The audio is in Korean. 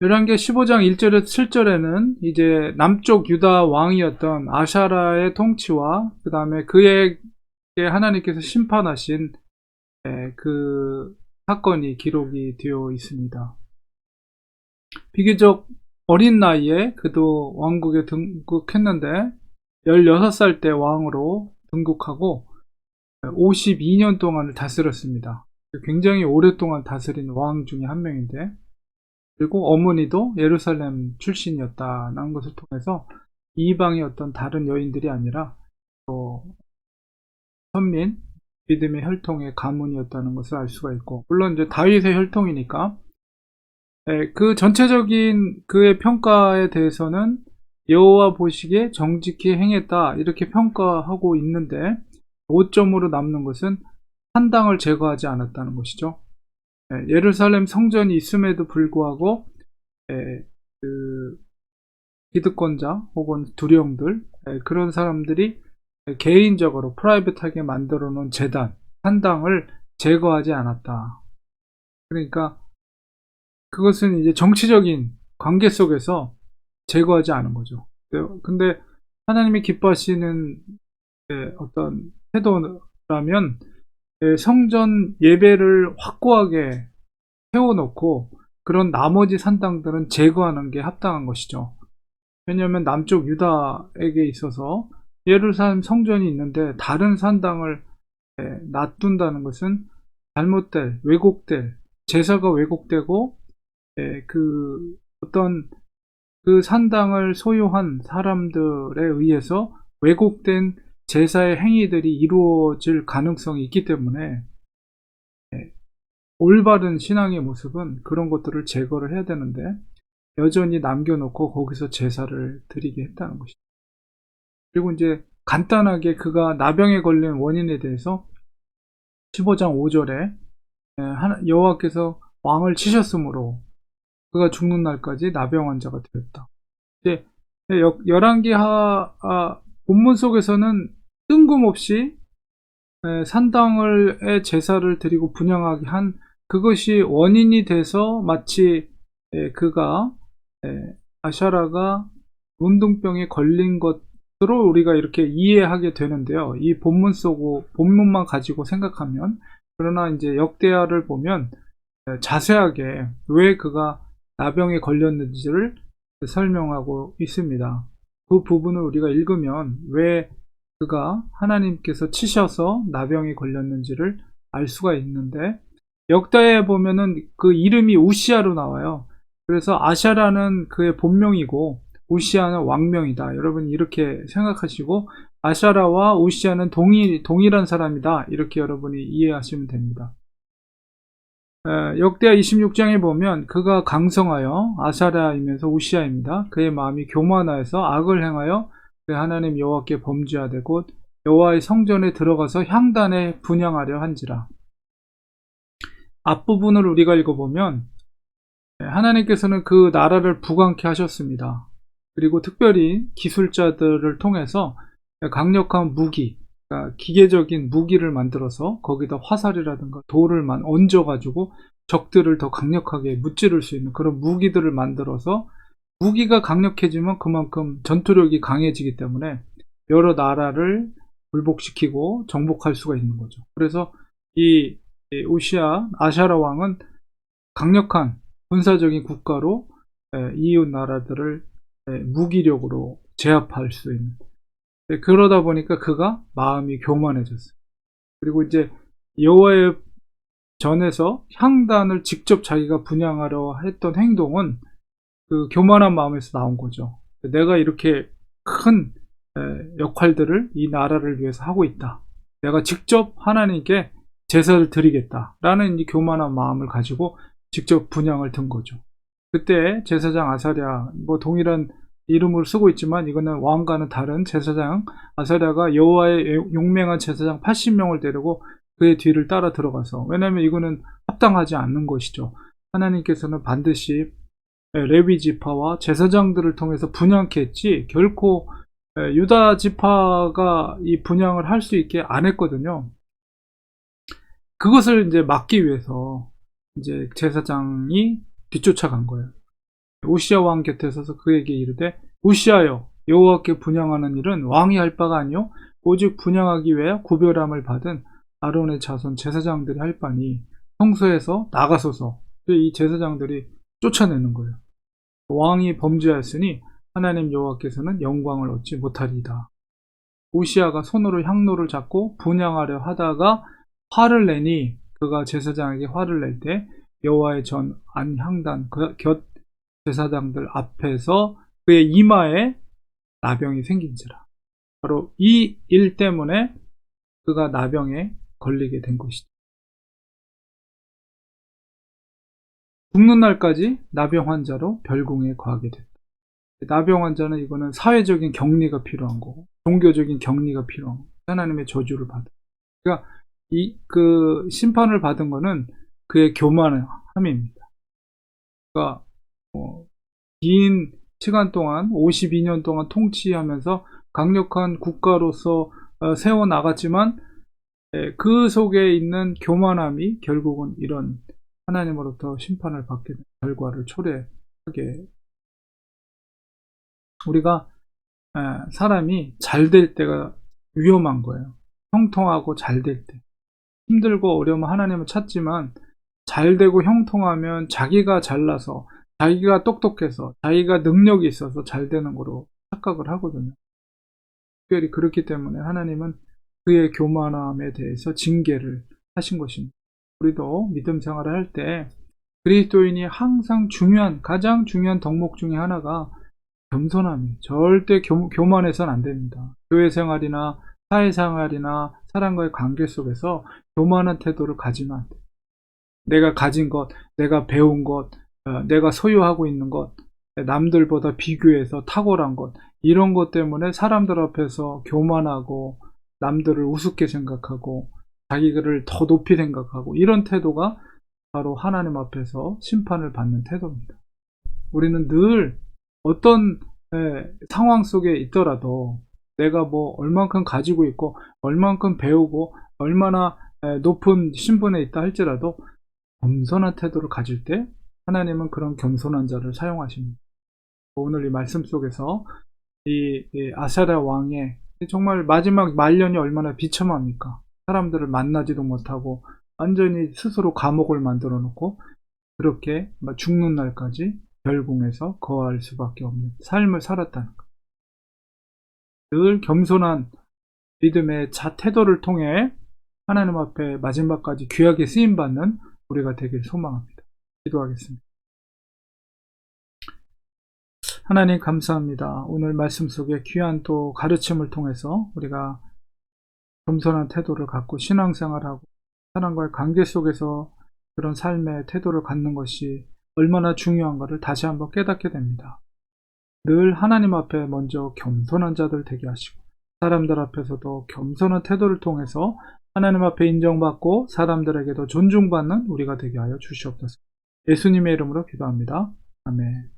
열왕기 15장 1절에서 7절에는 이제 남쪽 유다 왕이었던 아샤라의 통치와 그 다음에 그에게 하나님께서 심판하신 그 사건이 기록이 되어 있습니다. 비교적 어린 나이에 그도 왕국에 등극했는데 16살 때 왕으로 등극하고 52년 동안을 다스렸습니다. 굉장히 오랫동안 다스린 왕 중에 한 명인데, 그리고 어머니도 예루살렘 출신이었다는 것을 통해서 이방의 어떤 다른 여인들이 아니라 또 선민, 믿음의 혈통의 가문이었다는 것을 알 수가 있고, 물론 이제 다윗의 혈통이니까 그 전체적인 그의 평가에 대해서는 여호와 보시기에 정직히 행했다 이렇게 평가하고 있는데, 5점으로 남는 것은 산당을 제거하지 않았다는 것이죠. 예루살렘 성전이 있음에도 불구하고 그 기득권자 혹은 두령들, 그런 사람들이 개인적으로 프라이빗하게 만들어 놓은 제단, 산당을 제거하지 않았다. 그러니까 그것은 이제 정치적인 관계 속에서 제거하지 않은 거죠. 근데 하나님이 기뻐하시는 어떤 태도라면 성전 예배를 확고하게 세워놓고 그런 나머지 산당들은 제거하는 게 합당한 것이죠. 왜냐하면 남쪽 유다에게 있어서 예루살렘 성전이 있는데 다른 산당을 놔둔다는 것은 잘못될, 왜곡될, 제사가 왜곡되고 그 어떤 그 산당을 소유한 사람들에 의해서 왜곡된 제사의 행위들이 이루어질 가능성이 있기 때문에 올바른 신앙의 모습은 그런 것들을 제거를 해야 되는데 여전히 남겨놓고 거기서 제사를 드리게 했다는 것이죠. 그리고 이제 간단하게 그가 나병에 걸린 원인에 대해서 15장 5절에 여호와께서 왕을 치셨으므로 그가 죽는 날까지 나병 환자가 되었다. 이제 열왕기 본문 속에서는 뜬금없이 산당을 제사를 드리고 분향하게 한 그것이 원인이 돼서 마치 그가 아샤라가 문둥병에 걸린 것으로 우리가 이렇게 이해하게 되는데요. 이 본문만 가지고 생각하면, 그러나 이제 역대하를 보면 자세하게 왜 그가 나병에 걸렸는지를 설명하고 있습니다. 그 부분을 우리가 읽으면 왜 그가 하나님께서 치셔서 나병에 걸렸는지를 알 수가 있는데, 역대에 보면은 그 이름이 우시아로 나와요. 그래서 아샤라는 그의 본명이고 우시아는 왕명이다. 여러분 이렇게 생각하시고 아샤라와 우시아는 동일한 사람이다. 이렇게 여러분이 이해하시면 됩니다. 역대하 26장에 보면 그가 강성하여 아사랴이면서 우시아입니다. 그의 마음이 교만하여서 악을 행하여 그 하나님 여호와께 범죄하되 곧 여호와의 성전에 들어가서 향단에 분향하려 한지라. 앞부분을 우리가 읽어보면 하나님께서는 그 나라를 부강케 하셨습니다. 그리고 특별히 기술자들을 통해서 강력한 무기, 그러니까 기계적인 무기를 만들어서 거기다 화살이라든가 돌을 얹어가지고 적들을 더 강력하게 무찌를 수 있는 그런 무기들을 만들어서, 무기가 강력해지면 그만큼 전투력이 강해지기 때문에 여러 나라를 굴복시키고 정복할 수가 있는 거죠. 그래서 이 아샤라 왕은 강력한 군사적인 국가로 이웃 나라들을 무기력으로 제압할 수 있는, 그러다 보니까 그가 마음이 교만해졌어요. 그리고 이제 여호와의 전에서 향단을 직접 자기가 분향하려 했던 행동은 그 교만한 마음에서 나온 거죠. 내가 이렇게 큰 역할들을 이 나라를 위해서 하고 있다. 내가 직접 하나님께 제사를 드리겠다라는 이 교만한 마음을 가지고 직접 분향을 든 거죠. 그때 제사장 아사랴, 동일한 이름을 쓰고 있지만 이거는 왕과는 다른 제사장 아사랴가 여호와의 용맹한 제사장 80명을 데리고 그의 뒤를 따라 들어가서, 왜냐하면 이거는 합당하지 않는 것이죠. 하나님께서는 반드시 레위 지파와 제사장들을 통해서 분향케 했지 결코 유다 지파가 이 분향을 할 수 있게 안 했거든요. 그것을 이제 막기 위해서 이제 제사장이 뒤쫓아간 거예요. 우시아 왕 곁에 서서 그에게 이르되 우시아여 여호와께 분향하는 일은 왕이 할 바가 아니요 오직 분향하기 위하여 구별함을 받은 아론의 자손 제사장들이 할 바니 성소에서 나가소서. 이 제사장들이 쫓아내는 거예요. 왕이 범죄하였으니 하나님 여호와께서는 영광을 얻지 못하리이다. 우시아가 손으로 향로를 잡고 분향하려 하다가 화를 내니 그가 제사장에게 화를 낼 때 여호와의 전 안향단 곁 제사장들 앞에서 그의 이마에 나병이 생긴지라. 바로 이 일 때문에 그가 나병에 걸리게 된 것이죠. 죽는 날까지 나병 환자로 별궁에 거하게 됐다. 나병 환자는 이거는 사회적인 격리가 필요한 거고 종교적인 격리가 필요한 거고 하나님의 저주를 받은. 그러니까 그 심판을 받은 거는 그의 교만함입니다. 그러니까 긴 시간 동안 52년 동안 통치하면서 강력한 국가로서 세워나갔지만 그 속에 있는 교만함이 결국은 이런 하나님으로부터 심판을 받게 된 결과를 초래하게. 우리가 사람이 잘 될 때가 위험한 거예요. 형통하고 잘 될 때. 힘들고 어려우면 하나님을 찾지만 잘 되고 형통하면 자기가 잘나서 자기가 똑똑해서 자기가 능력이 있어서 잘 되는 거로 착각을 하거든요. 특별히 그렇기 때문에 하나님은 그의 교만함에 대해서 징계를 하신 것입니다. 우리도 믿음 생활을 할 때 그리스도인이 항상 가장 중요한 덕목 중에 하나가 겸손함이 절대 교만해서는 안 됩니다. 교회 생활이나 사회생활이나 사람과의 관계 속에서 교만한 태도를 가지면 안 돼요. 내가 가진 것, 내가 배운 것, 내가 소유하고 있는 것, 남들보다 비교해서 탁월한 것, 이런 것 때문에 사람들 앞에서 교만하고 남들을 우습게 생각하고 자기를 더 높이 생각하고 이런 태도가 바로 하나님 앞에서 심판을 받는 태도입니다. 우리는 늘 어떤 상황 속에 있더라도 내가 뭐 얼만큼 가지고 있고 얼만큼 배우고 얼마나 높은 신분에 있다 할지라도 겸손한 태도를 가질 때 하나님은 그런 겸손한 자를 사용하십니다. 오늘 이 말씀 속에서 이 아사랴 왕의 정말 마지막 말년이 얼마나 비참합니까? 사람들을 만나지도 못하고 완전히 스스로 감옥을 만들어 놓고 그렇게 죽는 날까지 별궁에서 거할 수밖에 없는 삶을 살았다는 것. 늘 겸손한 믿음의 태도를 통해 하나님 앞에 마지막까지 귀하게 쓰임받는 우리가 되길 소망합니다. 기도하겠습니다. 하나님 감사합니다. 오늘 말씀 속에 귀한 또 가르침을 통해서 우리가 겸손한 태도를 갖고 신앙생활하고 사람과의 관계 속에서 그런 삶의 태도를 갖는 것이 얼마나 중요한가를 다시 한번 깨닫게 됩니다. 늘 하나님 앞에 먼저 겸손한 자들 되게 하시고 사람들 앞에서도 겸손한 태도를 통해서 하나님 앞에 인정받고 사람들에게도 존중받는 우리가 되게 하여 주시옵소서. 예수님의 이름으로 기도합니다. 아멘.